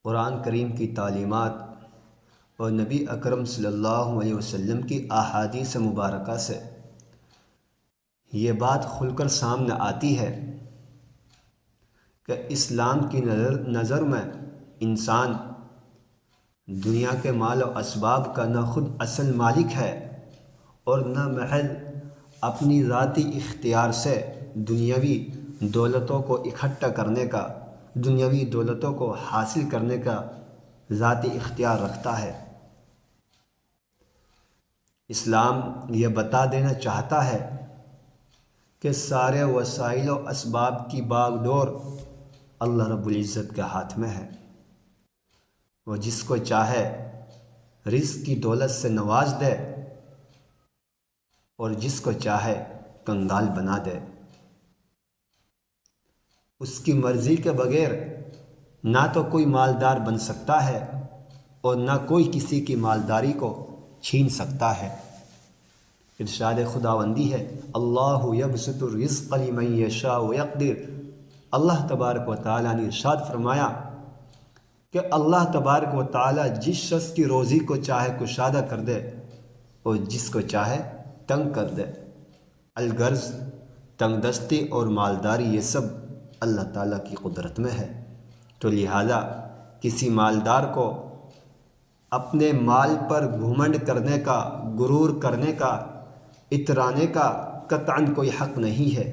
قرآن کریم کی تعلیمات اور نبی اکرم صلی اللہ علیہ وسلم کی احادیث مبارکہ سے یہ بات کھل کر سامنے آتی ہے کہ اسلام کی نظر میں انسان دنیا کے مال و اسباب کا نہ خود اصل مالک ہے اور نہ محض اپنی ذاتی اختیار سے دنیاوی دولتوں کو اکٹھا کرنے کا، دنیاوی دولتوں کو حاصل کرنے کا ذاتی اختیار رکھتا ہے۔ اسلام یہ بتا دینا چاہتا ہے کہ سارے وسائل و اسباب کی باغ ڈور اللہ رب العزت کے ہاتھ میں ہے۔ وہ جس کو چاہے رزق کی دولت سے نواز دے اور جس کو چاہے کنگال بنا دے۔ اس کی مرضی کے بغیر نہ تو کوئی مالدار بن سکتا ہے اور نہ کوئی کسی کی مالداری کو چھین سکتا ہے۔ ارشاد خداوندی ہے، اللہ یبسط الرزق لمن یشاء ویقدر۔ اللہ تبارک و تعالیٰ نے ارشاد فرمایا کہ اللہ تبارک و تعالیٰ جس شخص کی روزی کو چاہے کشادہ کر دے اور جس کو چاہے تنگ کر دے۔ الغرض تنگ دستی اور مالداری یہ سب اللہ تعالیٰ کی قدرت میں ہے، تو لہذا کسی مالدار کو اپنے مال پر گھمنڈ کرنے کا، غرور کرنے کا، اترانے کا قطعاً کوئی حق نہیں ہے۔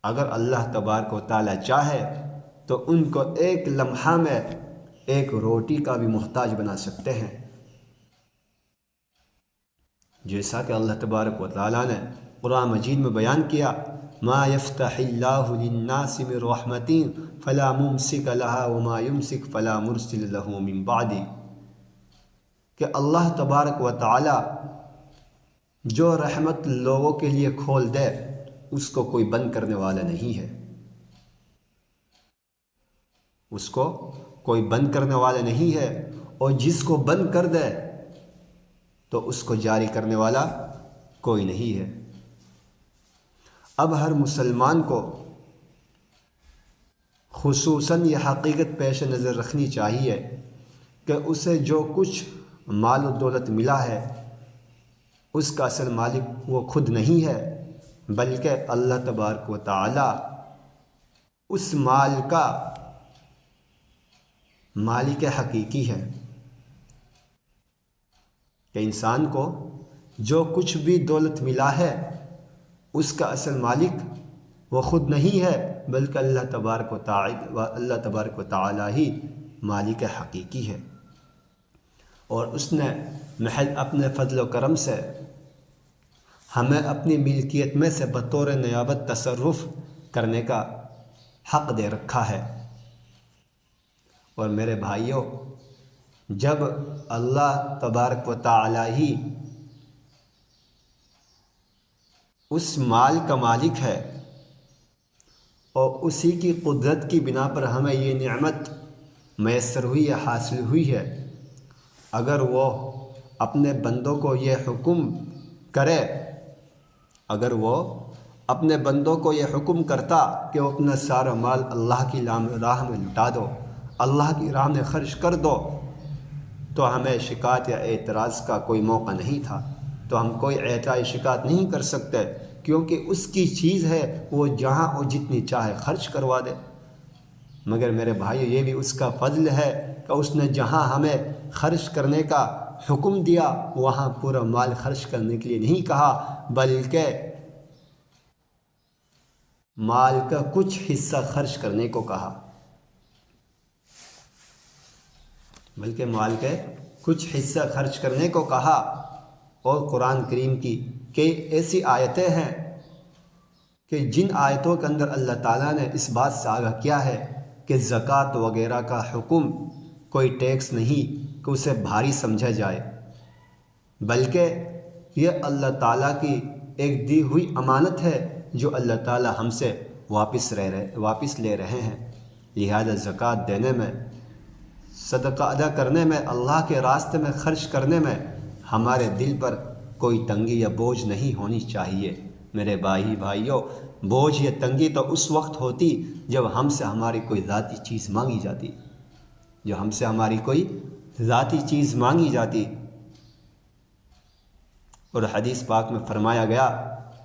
اگر اللہ تبارک و تعالیٰ چاہے تو ان کو ایک لمحہ میں ایک روٹی کا بھی محتاج بنا سکتے ہیں، جیسا کہ اللہ تبارک و تعالیٰ نے قرآن مجید میں بیان کیا، ما یفتح اللہ للناس من رحمت فلا ممسک لها وما یمسک فلا مرسل له من بعدہ، کہ اللہ تبارک و تعالیٰ جو رحمت لوگوں کے لیے کھول دے اس کو کوئی بند کرنے والا نہیں ہے، اس کو کوئی بند کرنے والا نہیں ہے، اور جس کو بند کر دے تو اس کو جاری کرنے والا کوئی نہیں ہے۔ اب ہر مسلمان کو خصوصاً یہ حقیقت پیش نظر رکھنی چاہیے کہ اسے جو کچھ مال و دولت ملا ہے اس کا اصل مالک وہ خود نہیں ہے، بلکہ اللہ تبارک و تعالیٰ اس مال کا مالک حقیقی ہے۔ کہ انسان کو جو کچھ بھی دولت ملا ہے اس کا اصل مالک وہ خود نہیں ہے، بلکہ اللہ تبارک و تعالیٰ ہی مالک حقیقی ہے، اور اس نے محض اپنے فضل و کرم سے ہمیں اپنی ملکیت میں سے بطور نیابت تصرف کرنے کا حق دے رکھا ہے۔ اور میرے بھائیوں، جب اللہ تبارک و تعالیٰ ہی اس مال کا مالک ہے اور اسی کی قدرت کی بنا پر ہمیں یہ نعمت میسر ہوئی ہے، حاصل ہوئی ہے، اگر وہ اپنے بندوں کو یہ حکم کرے، اگر وہ اپنے بندوں کو یہ حکم کرتا کہ وہ اپنا سارا مال اللہ کی راہ میں لٹا دو، اللہ کی راہ میں خرچ کر دو، تو ہمیں شکایت یا اعتراض کا کوئی موقع نہیں تھا، تو ہم کوئی اعتراض شکایت نہیں کر سکتے، کیونکہ اس کی چیز ہے، وہ جہاں اور جتنی چاہے خرچ کروا دے۔ مگر میرے بھائیو، یہ بھی اس کا فضل ہے کہ اس نے جہاں ہمیں خرچ کرنے کا حکم دیا وہاں پورا مال خرچ کرنے کے لیے نہیں کہا، بلکہ مال کا کچھ حصہ خرچ کرنے کو کہا، بلکہ مال کے کچھ حصہ خرچ کرنے کو کہا۔ اور قرآن کریم کی کئی ایسی آیتیں ہیں کہ جن آیتوں کے اندر اللہ تعالیٰ نے اس بات سے آگاہ کیا ہے کہ زکوٰۃ وغیرہ کا حکم کوئی ٹیکس نہیں کہ اسے بھاری سمجھا جائے، بلکہ یہ اللہ تعالیٰ کی ایک دی ہوئی امانت ہے جو اللہ تعالیٰ ہم سے واپس لے رہے ہیں۔ لہذا زکوٰۃ دینے میں، صدقہ ادا کرنے میں، اللہ کے راستے میں خرچ کرنے میں ہمارے دل پر کوئی تنگی یا بوجھ نہیں ہونی چاہیے۔ میرے بھائیوں، بوجھ یا تنگی تو اس وقت ہوتی جب ہم سے ہماری کوئی ذاتی چیز مانگی جاتی، جو ہم سے ہماری کوئی ذاتی چیز مانگی جاتی۔ اور حدیث پاک میں فرمایا گیا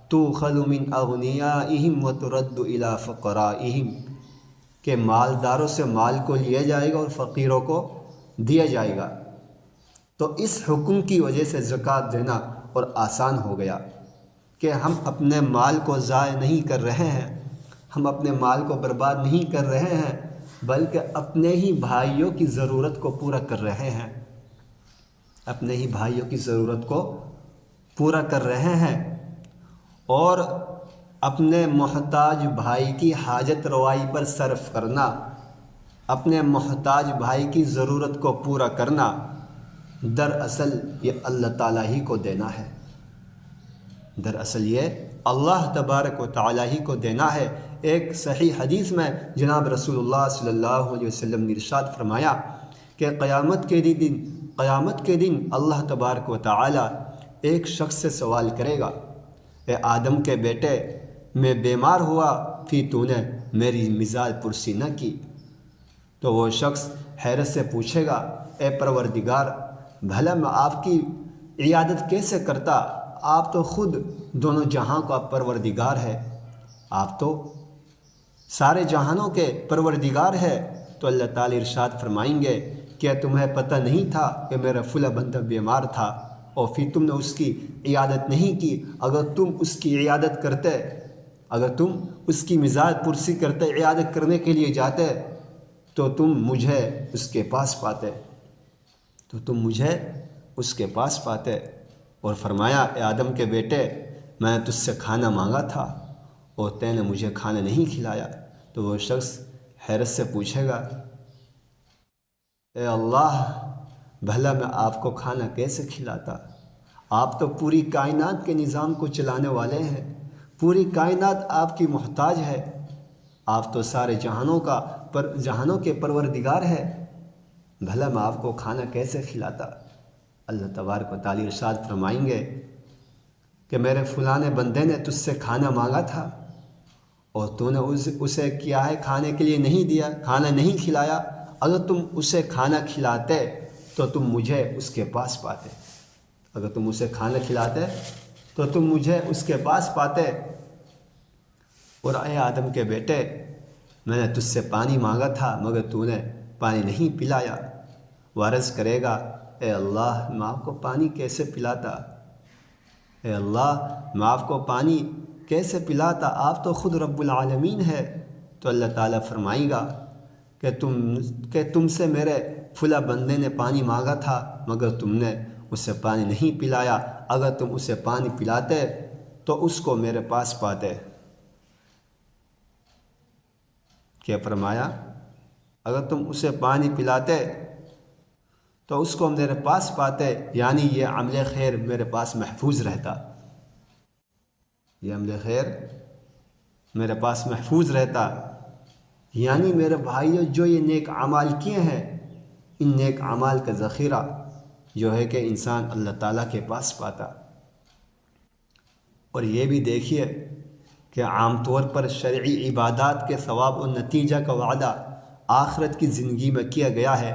تُؤْخَذُ مِنْ أَغْنِيَائِهِمْ وَتُرَدُّ إِلَىٰ فُقَرَائِهِمْ، کہ مالداروں سے مال کو لیا جائے گا اور فقیروں کو دیا جائے گا۔ تو اس حکم کی وجہ سے زکوٰۃ دینا اور آسان ہو گیا کہ ہم اپنے مال کو ضائع نہیں کر رہے ہیں، ہم اپنے مال کو برباد نہیں کر رہے ہیں، بلکہ اپنے ہی بھائیوں کی ضرورت کو پورا کر رہے ہیں، اپنے ہی بھائیوں کی ضرورت کو پورا کر رہے ہیں۔ اور اپنے محتاج بھائی کی حاجت روائی پر صرف کرنا، اپنے محتاج بھائی کی ضرورت کو پورا کرنا، دراصل یہ اللہ تعالیٰ ہی کو دینا ہے، دراصل یہ اللہ تبارک و تعالیٰ ہی کو دینا ہے۔ ایک صحیح حدیث میں جناب رسول اللہ صلی اللہ علیہ وسلم نے ارشاد فرمایا کہ قیامت کے دن اللہ تبارک و تعالیٰ ایک شخص سے سوال کرے گا، اے آدم کے بیٹے، میں بیمار ہوا پھر تو نے میری مزاج پرسی نہ کی۔ تو وہ شخص حیرت سے پوچھے گا، اے پروردگار، بھلا میں آپ کی عیادت کیسے کرتا؟ آپ تو خود دونوں جہاں کا پروردگار ہے، آپ تو سارے جہانوں کے پروردگار ہے۔ تو اللہ تعالی ارشاد فرمائیں گے، کیا تمہیں پتہ نہیں تھا کہ میرا فلاں بندہ بیمار تھا اور پھر تم نے اس کی عیادت نہیں کی؟ اگر تم اس کی عیادت کرتے، اگر تم اس کی مزاج پرسی کرتے، عیادت کرنے کے لیے جاتے، تو تم مجھے اس کے پاس پاتے، اور فرمایا، اے آدم کے بیٹے، میں نے تجھ سے کھانا مانگا تھا اور تے نے مجھے کھانا نہیں کھلایا۔ تو وہ شخص حیرت سے پوچھے گا، اے اللہ، بھلا میں آپ کو کھانا کیسے کھلاتا؟ آپ تو پوری کائنات کے نظام کو چلانے والے ہیں، پوری کائنات آپ کی محتاج ہے، آپ تو سارے جہانوں کے پروردگار ہے، بھلا میں آپ کو کھانا کیسے کھلاتا؟ اللہ تبارک و تعالی ارشاد فرمائیں گے کہ میرے فلاں بندے نے تجھ سے کھانا مانگا تھا اور تو نے اسے کیا ہے کھانے کے لیے نہیں دیا، کھانا نہیں کھلایا۔ اگر تم اسے کھانا کھلاتے تو تم مجھے اس کے پاس پاتے، اگر تم اسے کھانا کھلاتے تو تم مجھے اس کے پاس پاتے۔ اور اے آدم کے بیٹے، میں نے تجھ سے پانی مانگا تھا مگر تو نے پانی نہیں پلایا۔ عرض کرے گا، اے اللہ، میں آپ کو پانی کیسے پلاتا؟ اے اللہ، میں آپ کو پانی کیسے پلاتا؟ آپ تو خود رب العالمین ہے۔ تو اللہ تعالیٰ فرمائے گا کہ تم سے میرے فلاں بندے نے پانی مانگا تھا مگر تم نے اسے پانی نہیں پلایا، اگر تم اسے پانی پلاتے تو اس کو میرے پاس پاتے۔ کیا فرمایا؟ اگر تم اسے پانی پلاتے تو اس کو میرے پاس پاتے، یعنی یہ عمل خیر میرے پاس محفوظ رہتا، یہ عمل خیر میرے پاس محفوظ رہتا۔ یعنی میرے بھائیوں، جو یہ نیک اعمال کیے ہیں، ان نیک اعمال کا ذخیرہ جو ہے کہ انسان اللہ تعالیٰ کے پاس پاتا۔ اور یہ بھی دیکھیے کہ عام طور پر شرعی عبادات کے ثواب و نتیجہ کا وعدہ آخرت کی زندگی میں کیا گیا ہے۔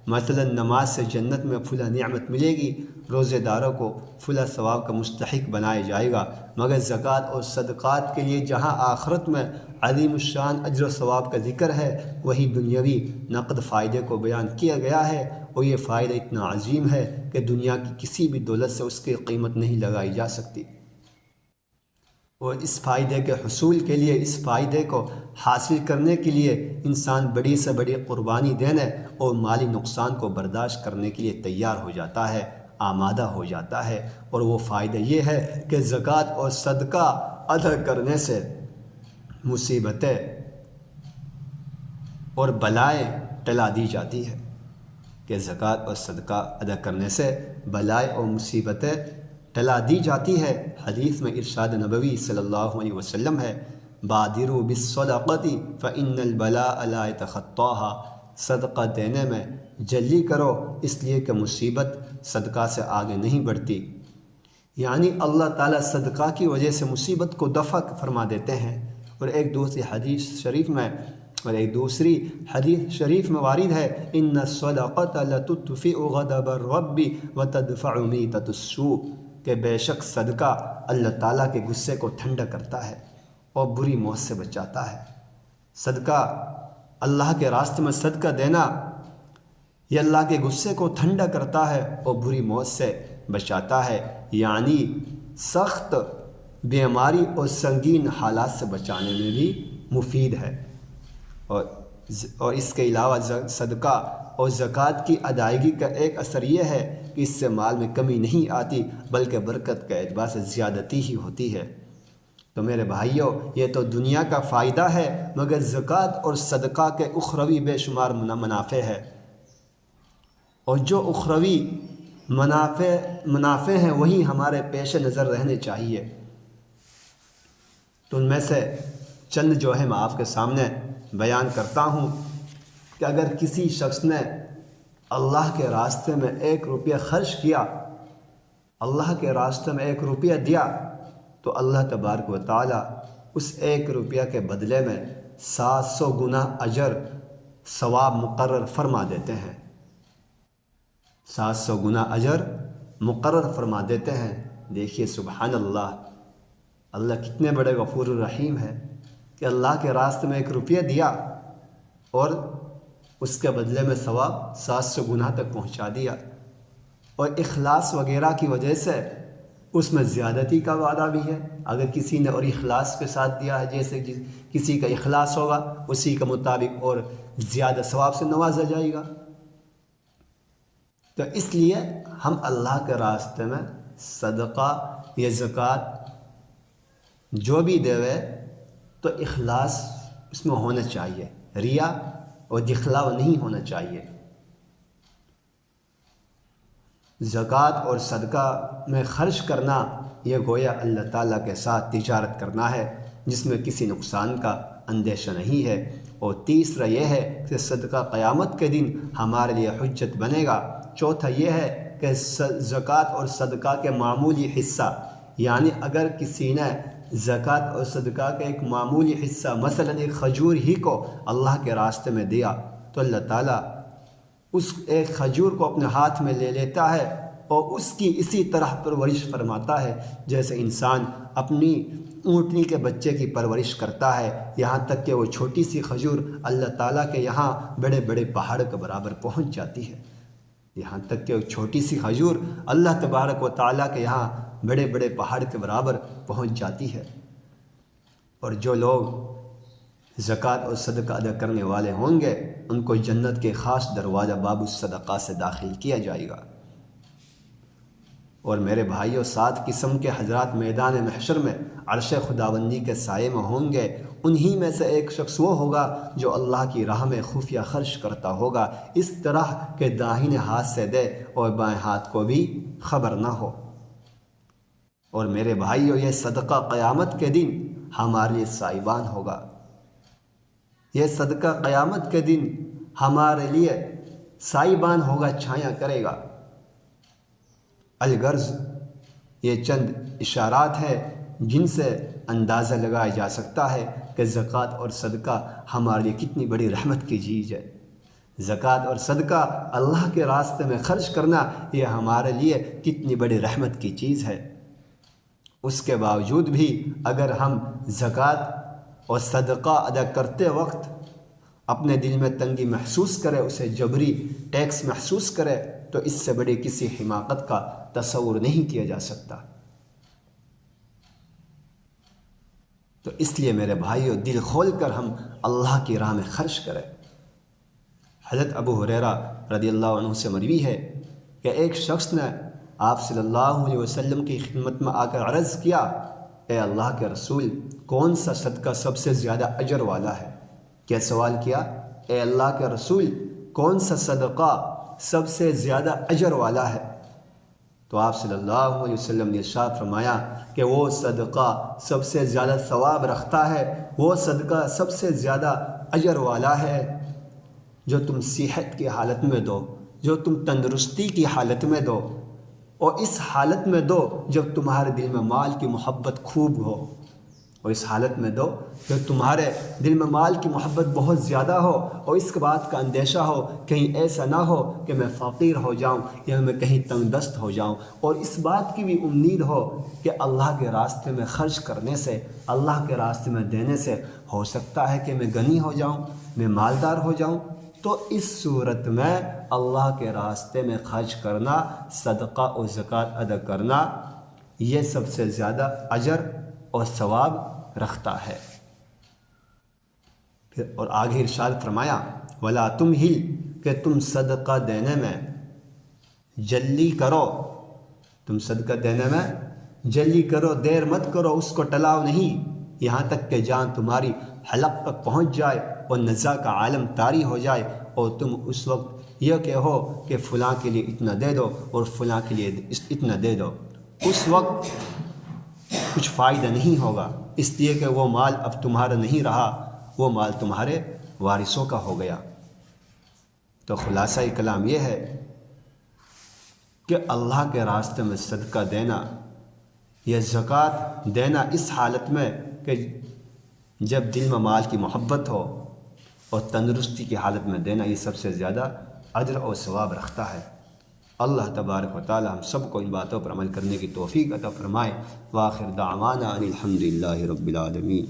مثلا نماز سے جنت میں فلاں نعمت ملے گی، روزے داروں کو فلاں ثواب کا مستحق بنایا جائے گا، مگر زکوٰۃ اور صدقات کے لیے جہاں آخرت میں عظیم الشان اجر و ثواب کا ذکر ہے، وہی دنیاوی نقد فائدے کو بیان کیا گیا ہے، اور یہ فائدہ اتنا عظیم ہے کہ دنیا کی کسی بھی دولت سے اس کی قیمت نہیں لگائی جا سکتی۔ اور اس فائدے کے حصول کے لیے، اس فائدے کو حاصل کرنے کے لیے انسان بڑی سے بڑی قربانی دینے اور مالی نقصان کو برداشت کرنے کے لیے تیار ہو جاتا ہے، آمادہ ہو جاتا ہے۔ اور وہ فائدہ یہ ہے کہ زکوٰۃ اور صدقہ ادا کرنے سے مصیبتیں اور بلائیں ٹلا دی جاتی ہے، کہ زکوٰۃ اور صدقہ ادا کرنے سے بلائیں اور مصیبتیں ٹلا دی جاتی ہے۔ حدیث میں ارشاد نبوی صلی اللہ علیہ وسلم ہے، بادروا بالصدقۃ فإن البلاء لا يتخطاها، صدقہ دینے میں جلدی کرو، اس لیے کہ مصیبت صدقہ سے آگے نہیں بڑھتی۔ یعنی اللہ تعالیٰ صدقہ کی وجہ سے مصیبت کو دفع فرما دیتے ہیں۔ اور ایک دوسری حدیث شریف میں وارد ہے، ان الصدقۃ لتطفئ غضب الرب وتدفع میتۃ السوء، کہ بے شک صدقہ اللہ تعالیٰ کے غصے کو ٹھنڈا کرتا ہے اور بری موت سے بچاتا ہے۔ صدقہ، اللہ کے راستے میں صدقہ دینا، یہ اللہ کے غصے کو ٹھنڈا کرتا ہے اور بری موت سے بچاتا ہے، یعنی سخت بیماری اور سنگین حالات سے بچانے میں بھی مفید ہے۔ اور اس کے علاوہ صدقہ اور زکوٰۃ کی ادائیگی کا ایک اثر یہ ہے کہ اس سے مال میں کمی نہیں آتی بلکہ برکت کے اعتبار سے زیادتی ہی ہوتی ہے۔ تو میرے بھائیوں، یہ تو دنیا کا فائدہ ہے، مگر زکوٰۃ اور صدقہ کے اخروی بے شمار منافع ہے، اور جو اخروی منافع ہیں وہی ہمارے پیش نظر رہنے چاہیے۔ تو ان میں سے چند جو ہے میں آپ کے سامنے بیان کرتا ہوں کہ اگر کسی شخص نے اللہ کے راستے میں 1 روپیہ خرچ کیا، اللہ کے راستے میں 1 روپیہ دیا، تو اللہ تبارک و تعالیٰ اس 1 روپیہ کے بدلے میں 700 گنا اجر ثواب مقرر فرما دیتے ہیں۔ 700 گنا اجر مقرر فرما دیتے ہیں۔ دیکھیے سبحان اللہ، اللہ کتنے بڑے غفور الرحیم ہے کہ اللہ کے راستے میں 1 روپیہ دیا اور اس کے بدلے میں ثواب 700 گنا تک پہنچا دیا۔ اور اخلاص وغیرہ کی وجہ سے اس میں زیادتی کا وعدہ بھی ہے۔ اگر کسی نے اور اخلاص کے ساتھ دیا ہے، جیسے کسی کا اخلاص ہوگا اسی کے مطابق اور زیادہ ثواب سے نوازا جائے گا۔ تو اس لیے ہم اللہ کے راستے میں صدقہ یا زکوٰۃ جو بھی دے تو اخلاص اس میں ہونا چاہیے، ریا اور دکھلاوا نہیں ہونا چاہیے۔ زکوٰۃ اور صدقہ میں خرچ کرنا یہ گویا اللہ تعالیٰ کے ساتھ تجارت کرنا ہے جس میں کسی نقصان کا اندیشہ نہیں ہے۔ اور تیسرا یہ ہے کہ صدقہ قیامت کے دن ہمارے لیے حجت بنے گا۔ چوتھا یہ ہے کہ زکوٰۃ اور صدقہ کے معمولی حصہ، یعنی اگر کسی نے زکوٰۃ اور صدقہ کا ایک معمولی حصہ، مثلا ایک کھجور ہی کو اللہ کے راستے میں دیا، تو اللہ تعالیٰ اس ایک کھجور کو اپنے ہاتھ میں لے لیتا ہے اور اس کی اسی طرح پرورش فرماتا ہے جیسے انسان اپنی اونٹنی کے بچے کی پرورش کرتا ہے، یہاں تک کہ وہ چھوٹی سی کھجور اللہ تعالیٰ کے یہاں بڑے بڑے پہاڑ کے برابر پہنچ جاتی ہے۔ یہاں تک کہ وہ چھوٹی سی کھجور اللہ تبارک و تعالیٰ کے یہاں بڑے بڑے پہاڑ کے برابر پہنچ جاتی ہے۔ اور جو لوگ زکوٰۃ اور صدقہ ادا کرنے والے ہوں گے ان کو جنت کے خاص دروازہ باب الصدقہ سے داخل کیا جائے گا۔ اور میرے بھائیوں، 7 قسم کے حضرات میدان محشر میں عرش خداوندی کے سائے میں ہوں گے، انہی میں سے ایک شخص وہ ہوگا جو اللہ کی راہ میں خفیہ خرچ کرتا ہوگا، اس طرح کہ داہنے ہاتھ سے دے اور بائیں ہاتھ کو بھی خبر نہ ہو۔ اور میرے بھائیوں، یہ صدقہ قیامت کے دن ہمارے لیے سائبان ہوگا۔ یہ صدقہ قیامت کے دن ہمارے لیے سائبان ہوگا، چھایا کرے گا۔ الغرض یہ چند اشارات ہیں جن سے اندازہ لگایا جا سکتا ہے کہ زکوٰۃ اور صدقہ ہمارے لیے کتنی بڑی رحمت کی چیز ہے۔ زکوٰۃ اور صدقہ اللہ کے راستے میں خرچ کرنا یہ ہمارے لیے کتنی بڑی رحمت کی چیز ہے۔ اس کے باوجود بھی اگر ہم زکوٰۃ اور صدقہ ادا کرتے وقت اپنے دل میں تنگی محسوس کرے، اسے جبری ٹیکس محسوس کرے، تو اس سے بڑی کسی حماقت کا تصور نہیں کیا جا سکتا۔ تو اس لیے میرے بھائیوں، دل کھول کر ہم اللہ کی راہ میں خرچ کریں۔ حضرت ابو ہریرہ رضی اللہ عنہ سے مروی ہے کہ ایک شخص نے آپ صلی اللہ علیہ وسلم کی خدمت میں آ کر عرض کیا، اے اللہ کے رسول، کون سا صدقہ سب سے زیادہ اجر والا ہے؟ کیا سوال کیا؟ اے اللہ کے رسول، کون سا صدقہ سب سے زیادہ اجر والا ہے؟ تو آپ صلی اللہ علیہ وسلم نے ارشاد فرمایا کہ وہ صدقہ سب سے زیادہ ثواب رکھتا ہے، وہ صدقہ سب سے زیادہ اجر والا ہے جو تم صحت کی حالت میں دو، جو تم تندرستی کی حالت میں دو، اور اس حالت میں دو جب تمہارے دل میں مال کی محبت خوب ہو، اور اس حالت میں دو جب تمہارے دل میں مال کی محبت بہت زیادہ ہو، اور اس بات کا اندیشہ ہو کہیں ایسا نہ ہو کہ میں فقیر ہو جاؤں یا میں کہیں تنگ دست ہو جاؤں، اور اس بات کی بھی امید ہو کہ اللہ کے راستے میں خرچ کرنے سے، اللہ کے راستے میں دینے سے ہو سکتا ہے کہ میں غنی ہو جاؤں، میں مالدار ہو جاؤں۔ تو اس صورت میں اللہ کے راستے میں خرچ کرنا، صدقہ و زکوٰۃ ادا کرنا، یہ سب سے زیادہ اجر اور ثواب رکھتا ہے۔ پھر اور آگے ارشاد فرمایا ولا تمہل، کہ تم صدقہ دینے میں جلدی کرو، تم صدقہ دینے میں جلدی کرو، دیر مت کرو، اس کو ٹلاؤ نہیں یہاں تک کہ جان تمہاری حلق تک پہنچ جائے اور نزا کا عالم طاری ہو جائے، اور تم اس وقت یہ کہو کہ فلاں کے لیے اتنا دے دو اور فلاں کے لیے اتنا دے دو۔ اس وقت کچھ فائدہ نہیں ہوگا، اس لیے کہ وہ مال اب تمہارا نہیں رہا، وہ مال تمہارے وارثوں کا ہو گیا۔ تو خلاصہ کلام یہ ہے کہ اللہ کے راستے میں صدقہ دینا یا زکوٰۃ دینا اس حالت میں کہ جب دل میں مال کی محبت ہو اور تندرستی کی حالت میں دینا، یہ سب سے زیادہ اجر اور ثواب رکھتا ہے۔ اللہ تبارک و تعالی ہم سب کو ان باتوں پر عمل کرنے کی توفیق عطا فرمائے۔ وآخر دعوانا ان الحمد للہ رب العالمین۔